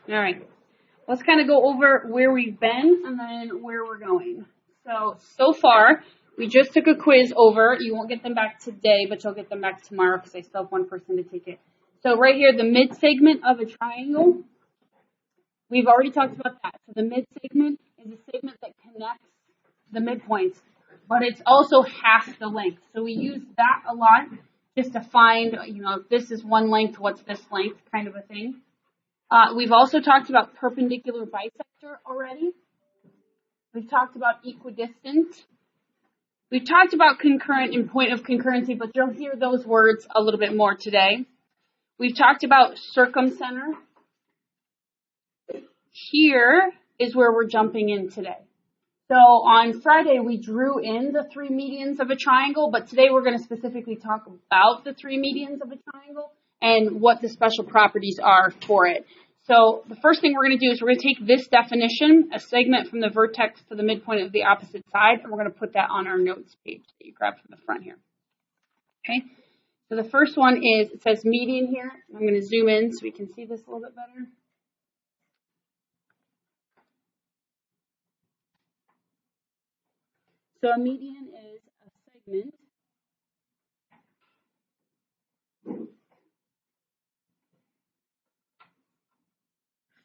All right. Let's kind of go over where we've been and then where we're going. So far, we just took a quiz over. You won't get them back today, but you'll get them back tomorrow because I still have one person to take it. So right here, the mid segment of a triangle, we've already talked about that. So the mid segment is a segment that connects the midpoints, but it's also half the length. So we use that a lot just to find, if this is one length, what's this length kind of a thing. We've also talked about perpendicular bisector already. We've talked about equidistant. We've talked about concurrent and point of concurrency, but you'll hear those words a little bit more today. We've talked about circumcenter. Here is where we're jumping in today. So on Friday, we drew in the three medians of a triangle, but today we're going to specifically talk about the three medians of a triangle and what the special properties are for it. So the first thing we're going to do is we're going to take this definition, a segment from the vertex to the midpoint of the opposite side, and we're going to put that on our notes page that you grabbed from the front here. Okay, so the first one is, it says median here. I'm going to zoom in so we can see this a little bit better. So a median is a segment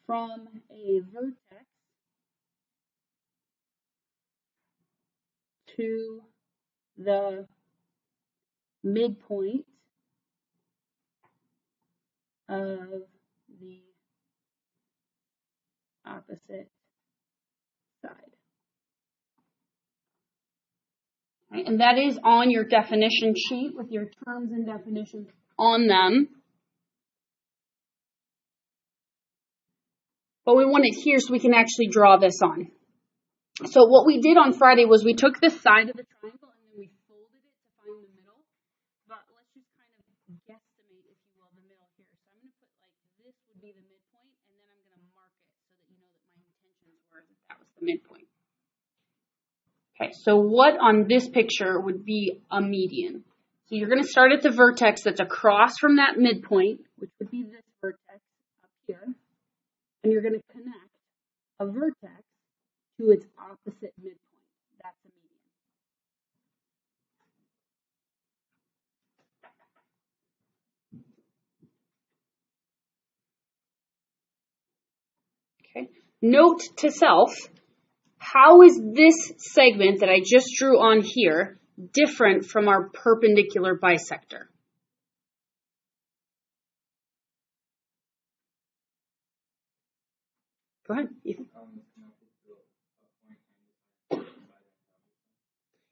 from a vertex to the midpoint of the opposite side. Right, and that is on your definition sheet with your terms and definitions on them. But we want it here so we can actually draw this on. So what we did on Friday was we took this side of the triangle and then we folded it to find the middle. But let's just kind of guesstimate, if you will, the middle here. So I'm going to put like this would be the midpoint, and then I'm going to mark it so that you know that my intentions were that was the midpoint. Okay, so what on this picture would be a median? So you're going to start at the vertex that's across from that midpoint, which would be this vertex up here. And you're going to connect a vertex to its opposite midpoint. That's a median. Okay. Note to self, how is this segment that I just drew on here different from our perpendicular bisector? Go ahead.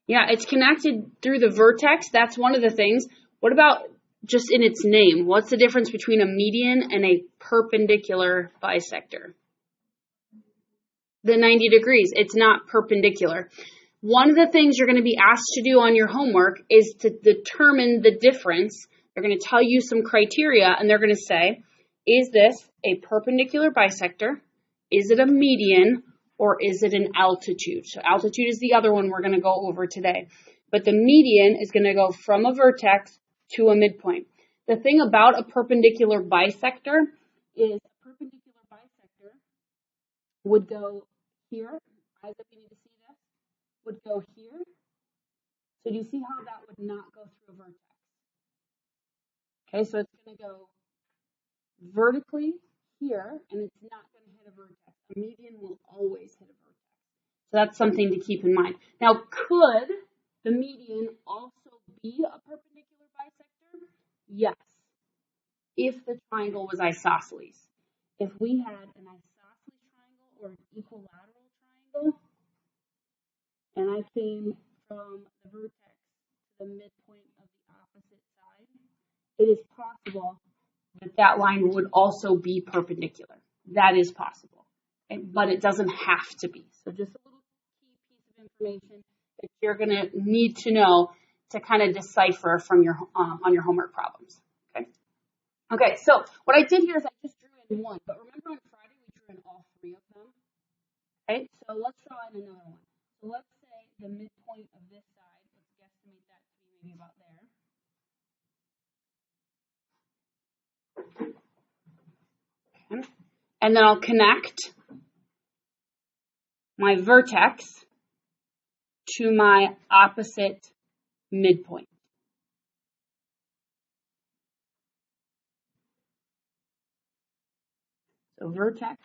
Yeah, it's connected through the vertex. That's one of the things. What about just in its name? What's the difference between a median and a perpendicular bisector? The 90 degrees. It's not perpendicular. One of the things you're going to be asked to do on your homework is to determine the difference. They're going to tell you some criteria, and they're going to say, is this a perpendicular bisector? Is it a median, or is it an altitude? So altitude is the other one we're going to go over today. But the median is going to go from a vertex to a midpoint. The thing about a perpendicular bisector is a perpendicular bisector would go here. Eyes up, you need to see this. Would go here. So do you see how that would not go through a vertex? Okay, so it's going to go vertically here, and it's not going to hit a vertex. A median will always hit a vertex. So that's something to keep in mind. Now, could the median also be a perpendicular bisector? Yes. If the triangle was isosceles. If we had an isosceles triangle or an equilateral triangle, and I came from the vertex to the midpoint of the opposite side, it is possible that that line would also be perpendicular. That is possible, okay? But it doesn't have to be. So just a little key piece of information that you're going to need to know to kind of decipher from your on your homework problems. Okay. Okay. So what I did here is I just drew in one, but remember on Friday we drew in all three of them. Okay. So let's draw in another one. So let's say the midpoint of this side. Let's guesstimate that to be maybe about there. Okay. and then I'll connect my vertex to my opposite midpoint. So vertex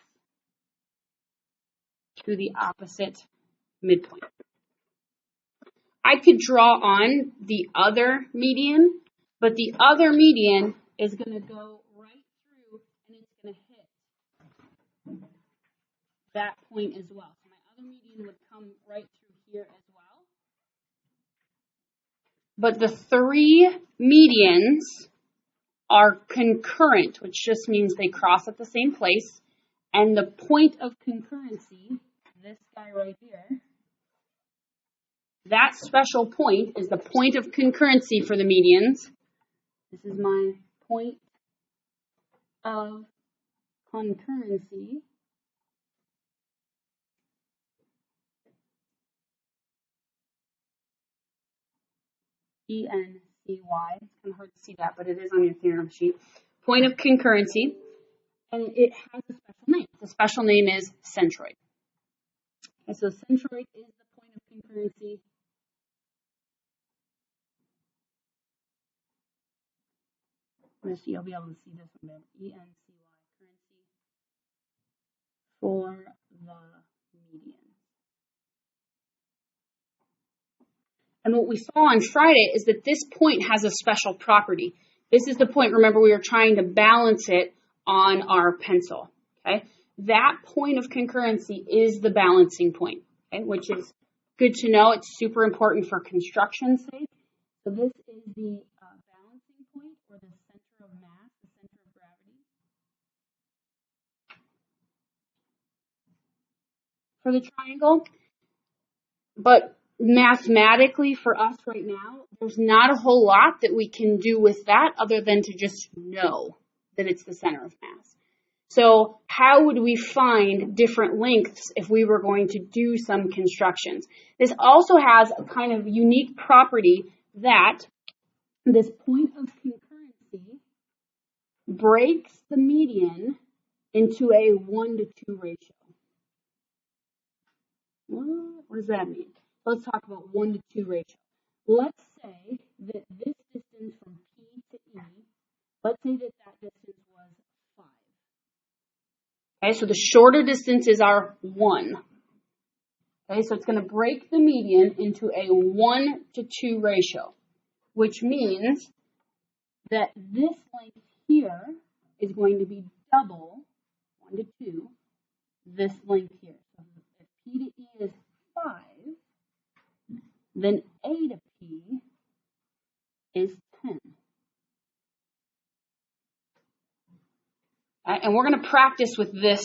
to the opposite midpoint. I could draw on the other median, but the other median is going to go right through and it's going to hit that point as well. So my other median would come right through here as well. But the three medians are concurrent, which just means they cross at the same place. And the point of concurrency, this guy right here, that special point is the point of concurrency for the medians. This is my point of concurrency. E-N-C-Y. It's kind of hard to see that, but it is on your theorem sheet. Point of concurrency. And it has a special name. The special name is centroid. Okay, so centroid is the point of concurrency. Let's see, I'll be able to see this one there. E-N-C-Y, currency for the median. And what we saw on Friday is that this point has a special property. This is the point, remember, we were trying to balance it on our pencil. Okay? That point of concurrency is the balancing point, okay, which is good to know. It's super important for construction's sake. So this is the balancing point, or the center of mass, the center of gravity. For the triangle. But mathematically, for us right now, there's not a whole lot that we can do with that other than to just know that it's the center of mass. So how would we find different lengths if we were going to do some constructions? This also has a kind of unique property that this point of concurrency breaks the median into a 1-to-2 ratio. What does that mean? Let's talk about 1-to-2 ratio. Let's say that this distance from P to E, let's say that that distance was 5. Okay, so the shorter distances are 1. Okay, so it's going to break the median into a 1-to-2 ratio, which means that this length here is going to be double, 1-to-2, this length here. So if P to E is 5, then A to P is 10. And we're going to practice with this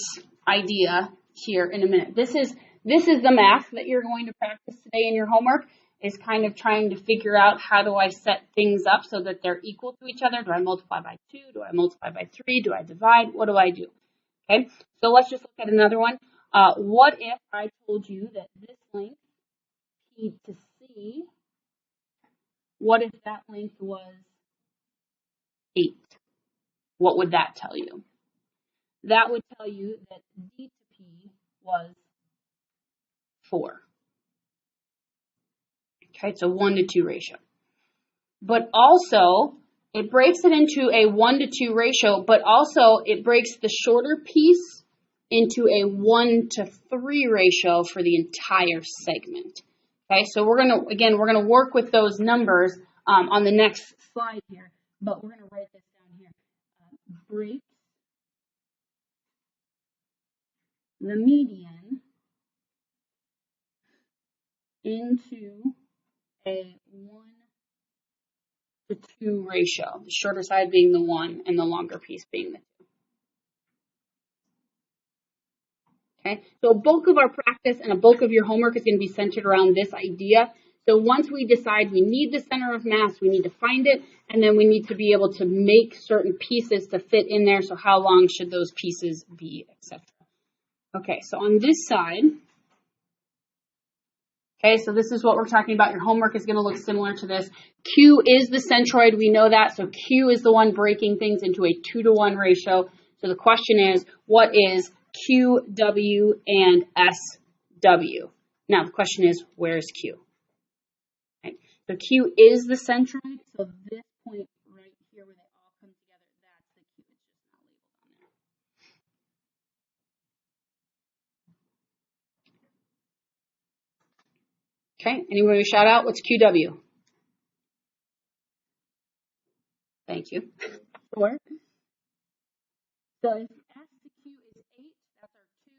idea here in a minute. This is the math that you're going to practice today in your homework, is kind of trying to figure out how do I set things up so that they're equal to each other. Do I multiply by 2? Do I multiply by 3? Do I divide? What do I do? Okay, so let's just look at another one. What if I told you that this length, P to C, what if that length was 8? What would that tell you? That would tell you that D to P was 4. Okay, it's a 1-to-2 ratio. But also, it breaks it into a 1-to-2 ratio, but also it breaks the shorter piece into a 1-to-3 ratio for the entire segment. Okay, so we're gonna work with those numbers on the next slide here, but we're gonna write this down here. Break the median into a 1-to-2 ratio, the shorter side being the 1 and the longer piece being the 2. Okay, so a bulk of our practice and a bulk of your homework is going to be centered around this idea. So once we decide we need the center of mass, we need to find it, and then we need to be able to make certain pieces to fit in there. So how long should those pieces be, etc. Okay, so on this side, okay, so this is what we're talking about. Your homework is going to look similar to this. Q is the centroid. We know that. So Q is the one breaking things into a 2-to-1 ratio. So the question is, what is QW and SW? Now the question is, where is Q? Okay. So Q is the centroid, so this point right here where they all come together, that's the Q. It's just not labeled on there. Okay, anybody shout out? What's QW? Thank you. 4. So if S to Q is 8, that's our 2.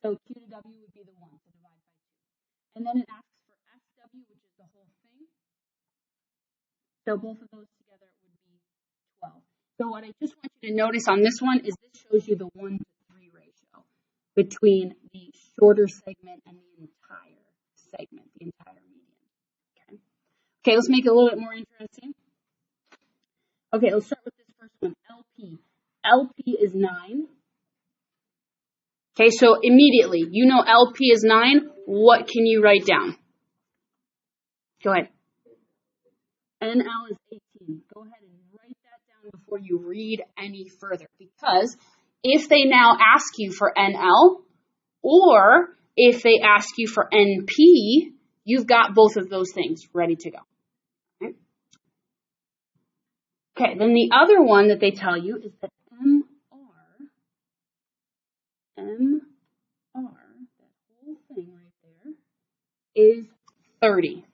So Q to W would be the 1, so divide by 2. And then it asks for SW, which is the whole thing. So both of those together would be 12. So what I just want you to notice on this one is this shows you the 1 to 3 ratio between the shorter segment and the entire segment, the entire median. Okay, let's make it a little bit more interesting. Okay, let's start with this first one, LP. LP is 9. Okay, so immediately, you know LP is 9. What can you write down? Go ahead. NL is 18. Go ahead and write that down before you read any further. Because if they now ask you for NL, or if they ask you for NP, you've got both of those things ready to go. Okay, then the other one that they tell you is that MR, that whole thing right there, is 30.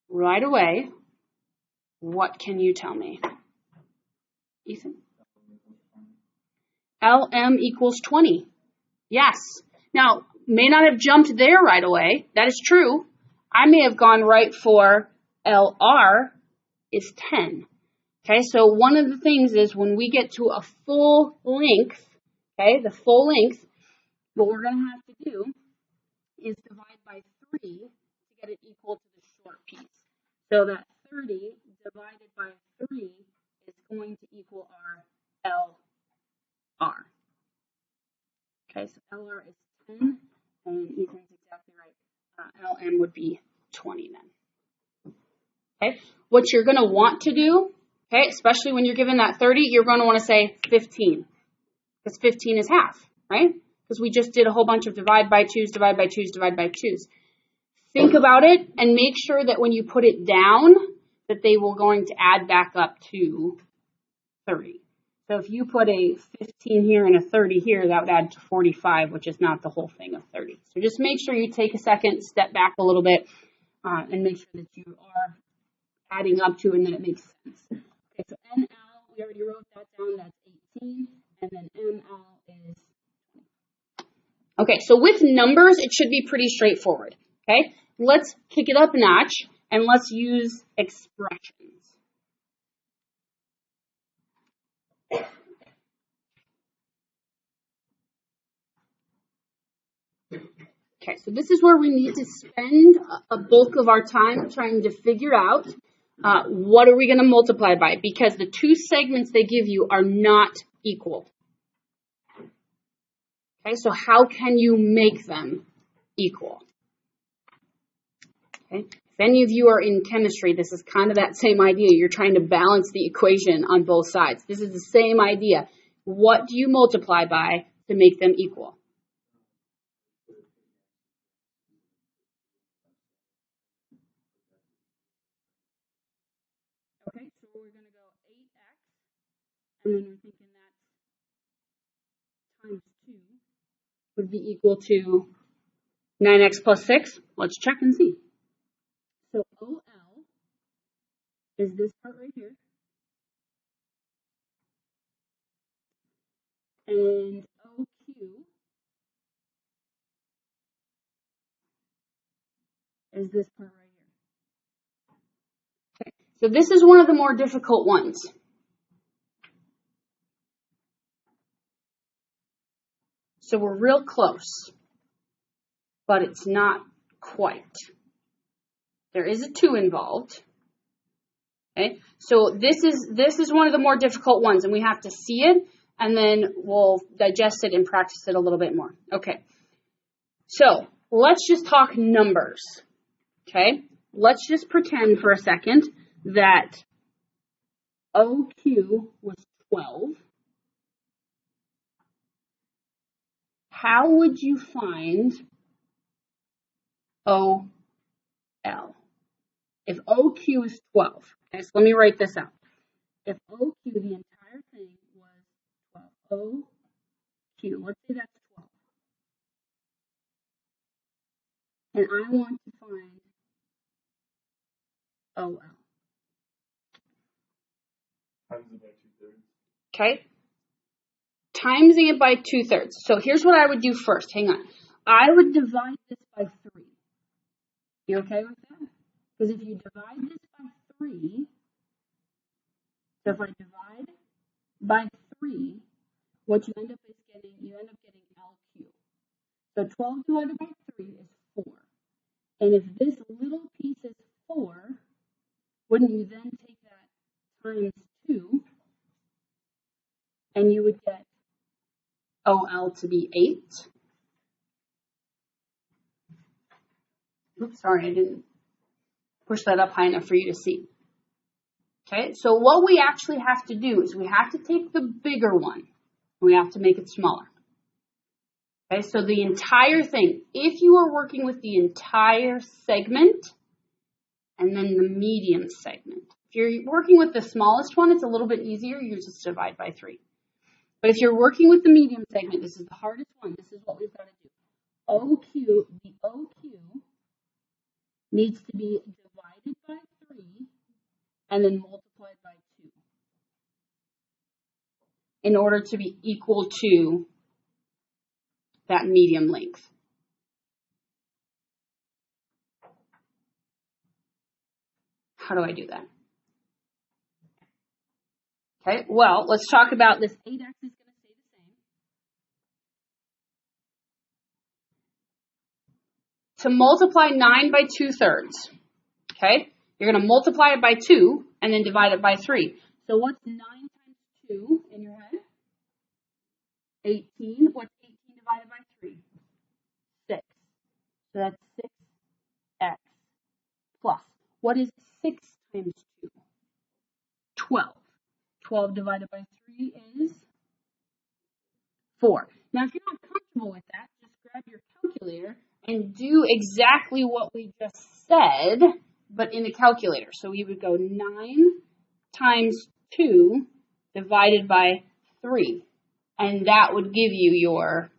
Right away, what can you tell me? Ethan? LM equals 20. Yes. Now, may not have jumped there right away. That is true. I may have gone right for LR is 10. Okay, so one of the things is when we get to a full length, okay, the full length, what we're going to have to do is divide by 3 to get it equal to the short piece. So that 30 divided by 3 is going to equal our LR. Okay, so LR is 10, and Ethan's exactly right. LM would be 20 then. Okay, what you're going to want to do, okay, especially when you're given that 30, you're going to want to say 15, because 15 is half, right? Because we just did a whole bunch of divide by 2s, divide by 2s, divide by 2s. Think about it and make sure that when you put it down, that they will going to add back up to 30. So if you put a 15 here and a 30 here, that would add to 45, which is not the whole thing of 30. So just make sure you take a second, step back a little bit, and make sure that you are adding up to, and then it makes sense. Okay, so NL, we already wrote that down, that's 18, and then ML is 20. Okay, so with numbers, it should be pretty straightforward. Okay, let's kick it up a notch, and let's use expressions. Okay, so this is where we need to spend a bulk of our time trying to figure out what are we going to multiply by, because the two segments they give you are not equal. Okay, so how can you make them equal? Okay, if any of you are in chemistry, this is kind of that same idea. You're trying to balance the equation on both sides. This is the same idea. What do you multiply by to make them equal? Okay, so we're going to go 8x, and then we're thinking that times 2 would be equal to 9x plus 6. Let's check and see. So OL is this part right here. And OQ is this part right here. Okay. So this is one of the more difficult ones. So we're real close, but it's not quite. There is a 2 involved. Okay, so this is one of the more difficult ones, and we have to see it, and then we'll digest it and practice it a little bit more. Okay, so let's just talk numbers. Okay, let's just pretend for a second that OQ was 12, how would you find OL? If OQ is 12, okay, so let me write this out. If OQ, the entire thing was 12, OQ, let's say that's 12. And I want to find OL. Times it by 2/3. Okay? Timesing it by 2/3. So here's what I would do first. Hang on. I would divide this by 3. You okay with that? Because if you divide this by 3, so if I divide by 3, what you end up getting LQ. So 12 divided by 3 is 4. And if this little piece is 4, wouldn't you then take that times 2, and you would get OL to be 8? Oops, sorry, I didn't push that up high enough for you to see. Okay, so what we actually have to do is we have to take the bigger one. We have to make it smaller. Okay, so the entire thing, if you are working with the entire segment and then the medium segment. If you're working with the smallest one, it's a little bit easier. You just divide by 3. But if you're working with the medium segment, this is the hardest one. This is what we've got to do. OQ, the OQ needs to be divided by 3 and then multiplied by 2 in order to be equal to that medium length. How do I do that? Okay, well, let's talk about this. 8x is going to stay the same. To multiply 9 by 2/3, okay, you're going to multiply it by 2 and then divide it by 3. So what's 9 times 2 in your head? 18. What's 18 divided by 3? 6. So that's 6x plus. What is 6 times 2? 12. 12 divided by 3 is 4. Now, if you're not comfortable with that, just grab your calculator and do exactly what we just said, but in the calculator. So we would go 9 times 2 divided by 3. And that would give you your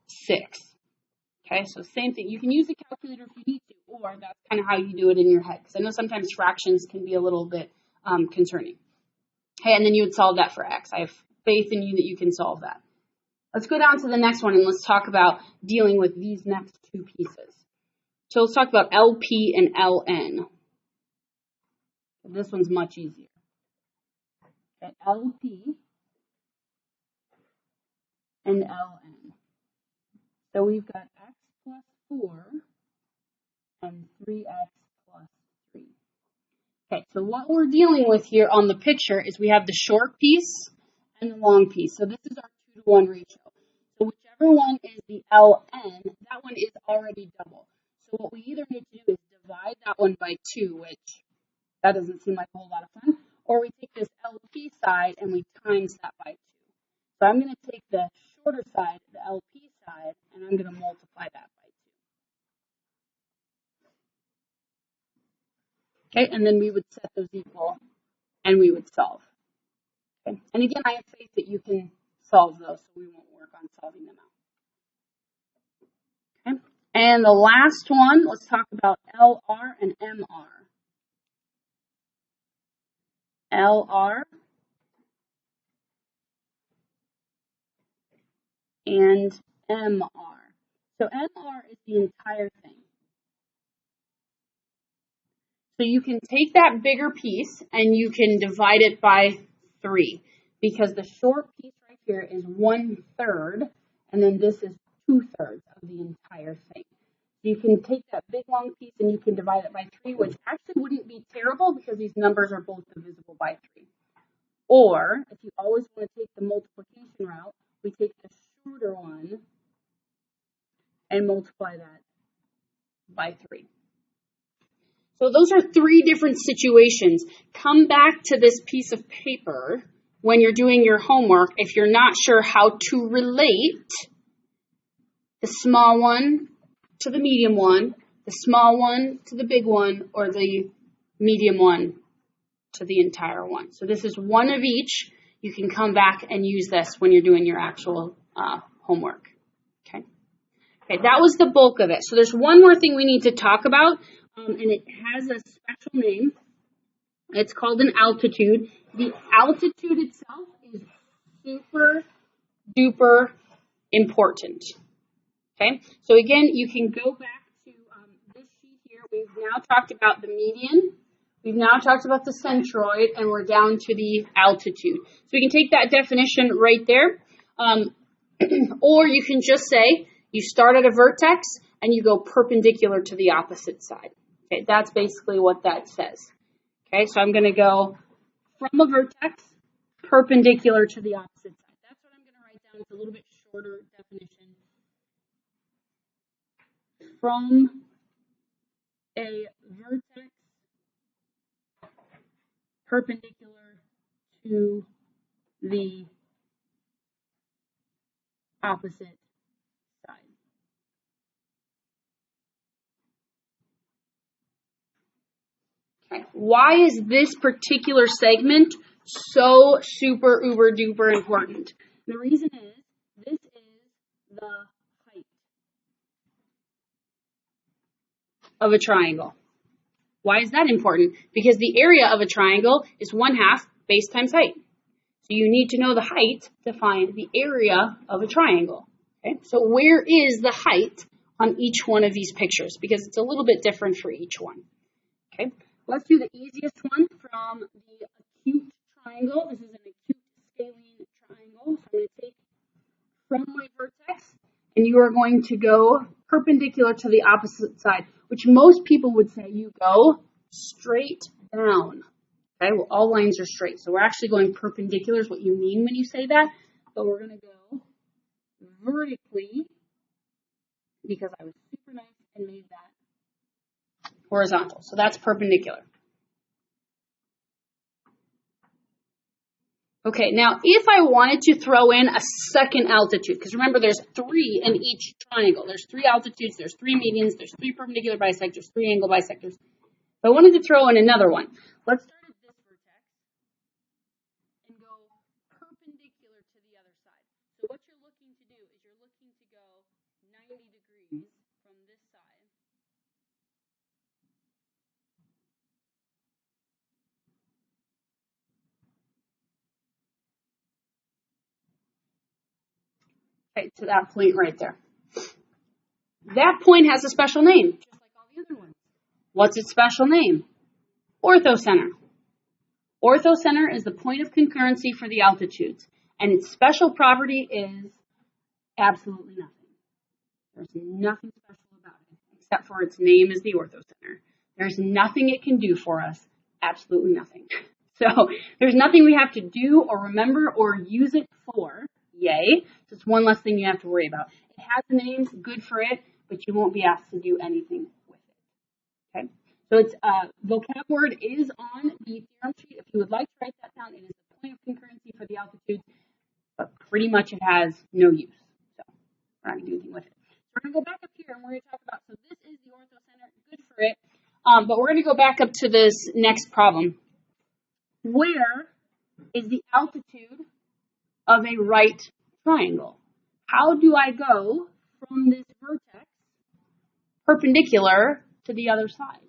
6. Okay, so same thing. You can use the calculator if you need to, or that's kind of how you do it in your head. Because I know sometimes fractions can be a little bit concerning. Okay, and then you would solve that for x. I have faith in you that you can solve that. Let's go down to the next one and let's talk about dealing with these next two pieces. So let's talk about LP and LN. This one's much easier. Okay, LP and LN. So we've got x plus 4 and 3x plus 3. Okay, so what we're dealing with here on the picture is we have the short piece and the long piece. So this is our 2-to-1 ratio. So whichever one is the LN, that one is already double. So what we either need to do is divide that one by 2, which that doesn't seem like a whole lot of fun, or we take this LP side and we times that by 2. So I'm going to take the shorter side, the LP side, and I'm going to multiply that by 2. Okay, and then we would set those equal, and we would solve. Okay, and again, I have faith that you can solve those, so we won't work on solving them out. Okay, and the last one, let's talk about LR and MR. LR and MR. So MR is the entire thing. So you can take that bigger piece and you can divide it by 3 because the short piece right here is 1/3 and then this is 2/3 of the entire thing. So you can take that big long piece and you can divide it by 3, which actually wouldn't be terrible because these numbers are both divisible by 3. Or if you always want to take the multiplication route, we take the shorter one and multiply that by 3. So So those are three different situations. Come back to this piece of paper when you're doing your homework if you're not sure how to relate the small one to the medium one, the small one to the big one, or the medium one to the entire one. So this is one of each. You can come back and use this when you're doing your actual homework. Okay, that was the bulk of it. So there's one more thing we need to talk about, and it has a special name. It's called an altitude. The altitude itself is super duper important. Okay, so again, you can go back to this sheet here. We've now talked about the median. We've now talked about the centroid, and we're down to the altitude. So we can take that definition right there. Or you can just say you start at a vertex and you go perpendicular to the opposite side. Okay, that's basically what that says. Okay, so I'm going to go from a vertex perpendicular to the opposite side. That's what I'm going to write down. It's a little bit shorter definition. From a vertex perpendicular to the opposite side. Okay. Why is this particular segment so super uber duper important? The reason is this is the height of a triangle. Why is that important? Because the area of a triangle is 1/2 base times height. So you need to know the height to find the area of a triangle. Okay? So where is the height on each one of these pictures? Because it's a little bit different for each one. Okay, let's do the easiest one from the acute triangle. This is an acute scalene triangle. So I'm going to take from my vertex, and you are going to go perpendicular to the opposite side, which most people would say you go straight down. Okay, well, all lines are straight. So we're actually going perpendicular is what you mean when you say that. But we're going to go vertically because I was super nice and made that horizontal. So that's perpendicular. Okay, now if I wanted to throw in a second altitude, because remember there's 3 in each triangle. There's 3 altitudes, there's 3 medians, there's 3 perpendicular bisectors, 3 angle bisectors. If I wanted to throw in another one, let's start at this vertex and go perpendicular to the other side. So what you're looking to do is you're looking to go 90 degrees from this side. Okay, to that point right there. That point has a special name, just like all the other ones. What's its special name? Orthocenter. Orthocenter is the point of concurrency for the altitudes, and its special property is absolutely nothing. There's nothing special about it, except for its name is the orthocenter. There's nothing it can do for us, absolutely nothing. So there's nothing we have to do or remember or use it for. Yay. So it's one less thing you have to worry about. It has a name, good for it, but you won't be asked to do anything with it. Okay? So its vocab word is on the theorem sheet. If you would like to write that down, it is the point of concurrency for the altitudes, but pretty much it has no use. So we're not going to do anything with it. So we're going to go back up here and we're going to talk about, so this is the orthocenter, good for it, but we're going to go back up to this next problem. Where is the altitude of a right triangle? How do I go from this vertex perpendicular to the other side?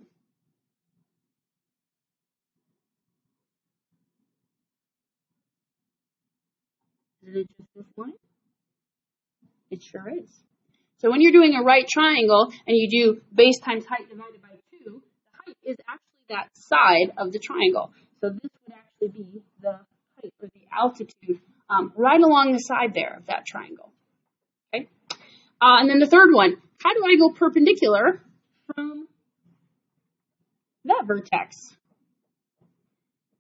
Is it just this line? It sure is. So when you're doing a right triangle and you do base times height divided by 2, the height is actually that side of the triangle. So this would actually be the height or the altitude right along the side there of that triangle. Okay. And then the third one, how do I go perpendicular from that vertex?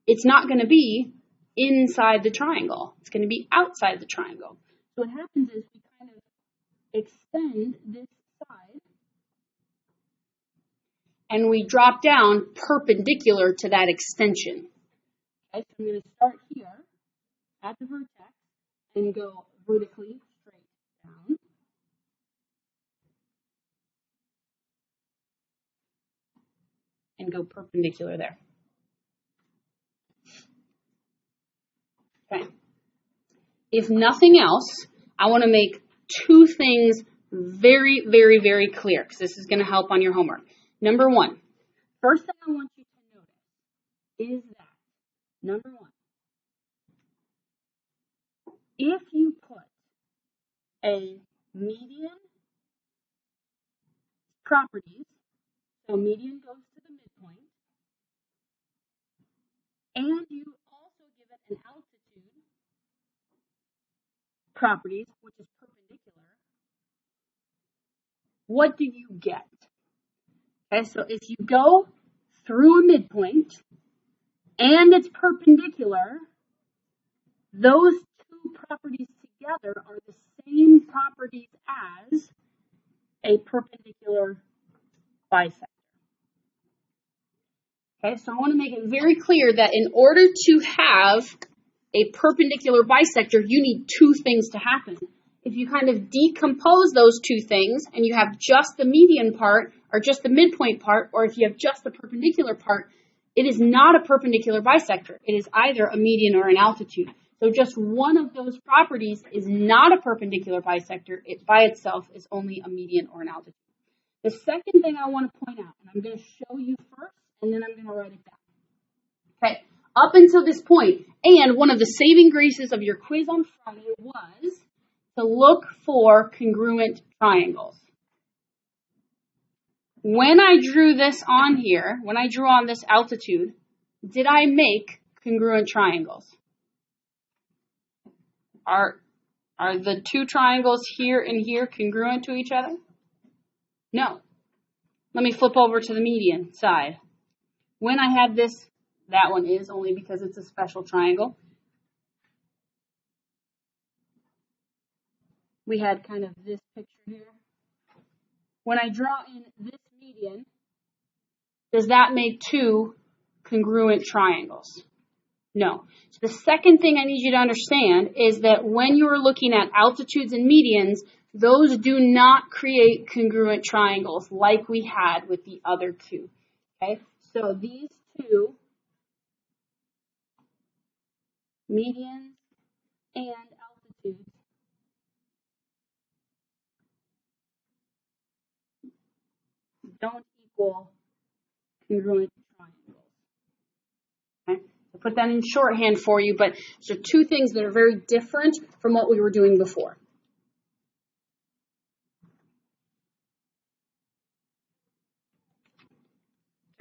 It's not going to be inside the triangle. It's going to be outside the triangle. So what happens is we kind of extend this side and we drop down perpendicular to that extension. Okay, so I'm going to start here at the vertex and go vertically straight down. And go perpendicular there. Okay. If nothing else, I want to make two things very, very, very clear, because this is going to help on your homework. Number one, first thing I want you to notice is that, number one, if you put a median properties, so median goes to the midpoint, and you also give it an altitude properties, which is perpendicular, what do you get? Okay, so if you go through a midpoint and it's perpendicular, those two properties together are the same properties as a perpendicular bisector. Okay, so I want to make it very clear that in order to have a perpendicular bisector, you need two things to happen. If you kind of decompose those two things and you have just the median part or just the midpoint part, or if you have just the perpendicular part, it is not a perpendicular bisector. It is either a median or an altitude. So just one of those properties is not a perpendicular bisector. It by itself is only a median or an altitude. The second thing I want to point out, and I'm going to show you first, and then I'm going to write it down. Okay, up until this point, and one of the saving graces of your quiz on Friday was to look for congruent triangles. When I drew this on here, when I drew on this altitude, did I make congruent triangles? Are the two triangles here and here congruent to each other? No. Let me flip over to the median side. When I had this, that one is only because it's a special triangle. We had kind of this picture here. When I draw in this median, does that make two congruent triangles? No. So the second thing I need you to understand is that when you're looking at altitudes and medians, those do not create congruent triangles like we had with the other two. Okay? So these two, medians and altitudes, don't equal congruent triangles. Okay? I'll put that in shorthand for you, but these are two things that are very different from what we were doing before.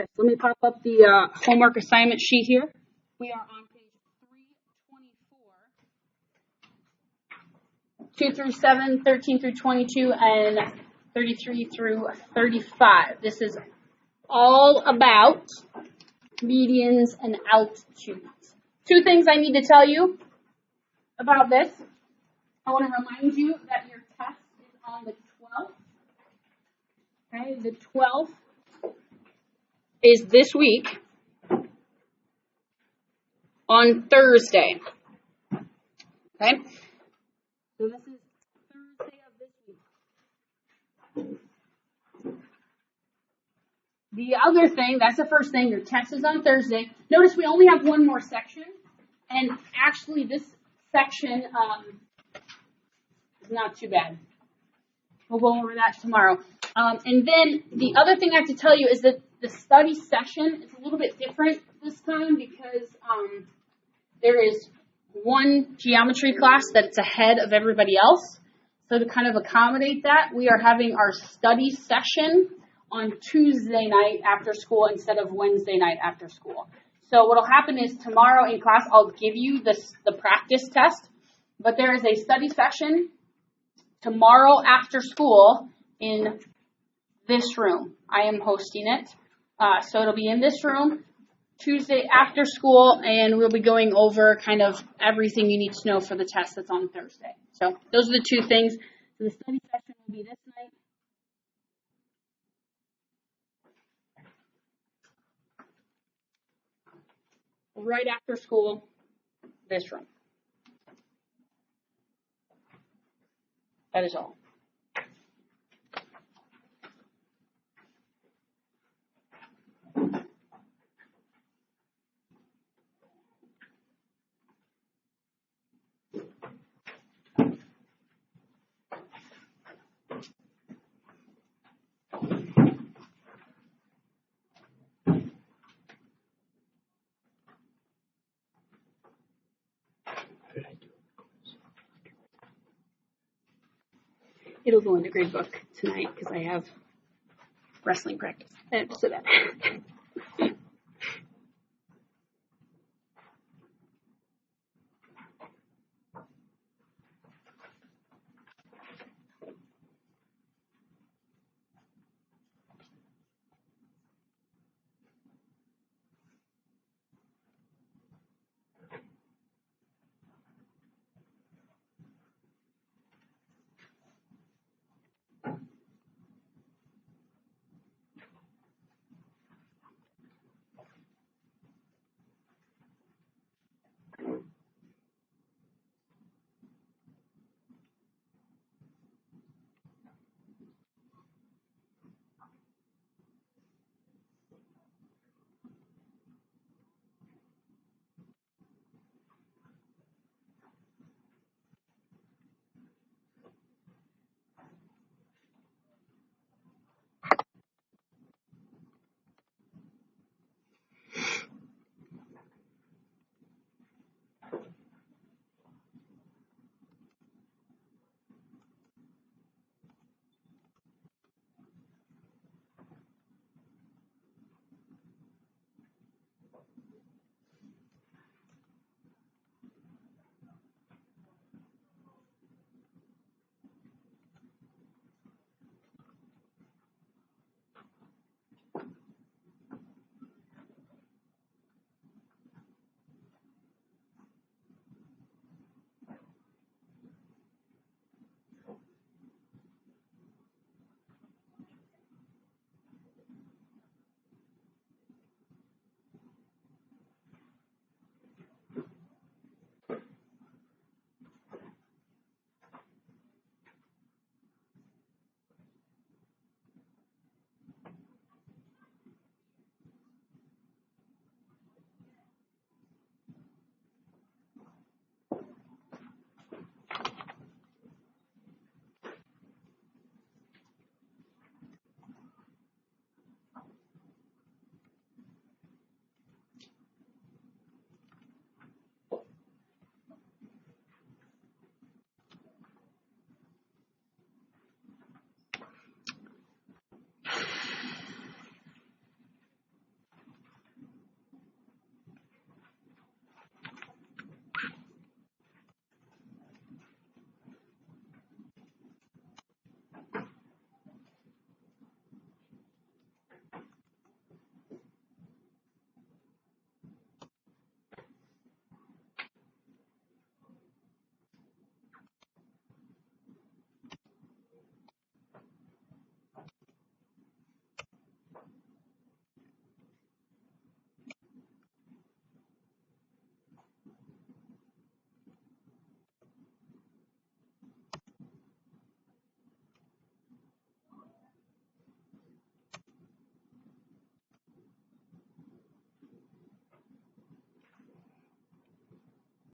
Okay, so let me pop up the homework assignment sheet here. We are on page 324, 2 through 7, 13 through 22, and 33 through 35. This is all about medians and altitudes. Two things I need to tell you about this. I want to remind you that your test is on the 12th. Okay, the 12th is this week on Thursday. Okay? So this is Thursday of this week. The other thing, that's the first thing, your test is on Thursday. Notice we only have one more section, and actually this section is not too bad. We'll go over that tomorrow. And then the other thing I have to tell you is that the study session is a little bit different this time because there is one geometry class that's ahead of everybody else. So to kind of accommodate that, we are having our study session on Tuesday night after school instead of Wednesday night after school. So what will happen is tomorrow in class, I'll give you the practice test, but there is a study session tomorrow after school in this room. I am hosting it. So it'll be in this room Tuesday after school, and we'll be going over kind of everything you need to know for the test that's on Thursday. So those are the two things. So the study session will be this night. right after school, this room. That is all. It'll go in the grade book tonight because I have wrestling practice. I have to sit at.